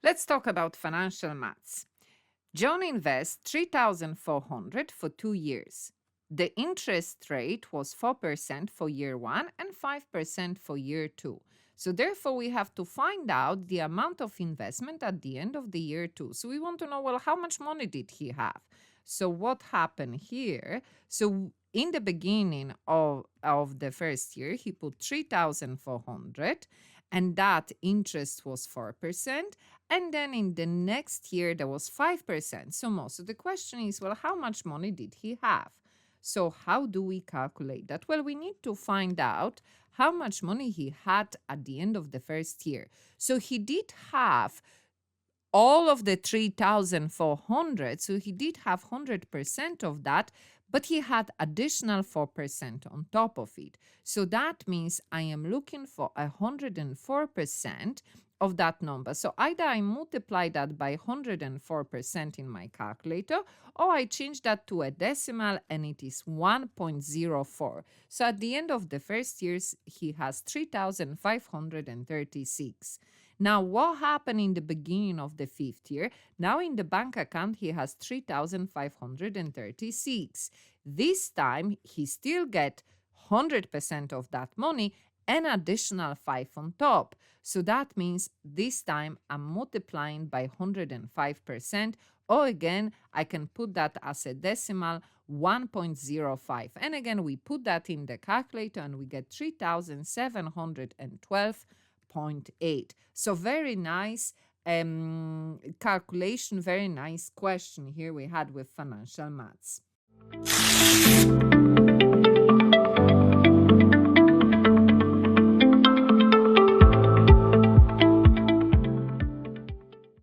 Let's talk about financial maths. John invests 3,400 for 2 years. The interest rate was 4% for year 1 and 5% for year 2. So therefore, we have to find out the amount of investment at the end of the year 2. So we want to know, well, how much money did he have? So what happened here? So in the beginning of the first year, he put 3,400 and that interest was 4%. And then in the next year, there was 5%. So more. So the question is, well, how much money did he have? So how do we calculate that? Well, we need to find out how much money he had at the end of the first year. So he did have all of the 3,400. So he did have 100% of that, but he had additional 4% on top of it. So that means I am looking for 104% of that number. So either I multiply that by 104% in my calculator, or I change that to a decimal and it is 1.04. So at the end of the first years, he has 3,536. Now, what happened in the beginning of the 5th year? Now in the bank account, he has 3,536. This time, he still get 100% of that money and additional 5 on top. So that means this time I'm multiplying by 105%, or again, I can put that as a decimal 1.05. And again, we put that in the calculator and we get 3,712.8. So very nice calculation, very nice question here we had with financial maths.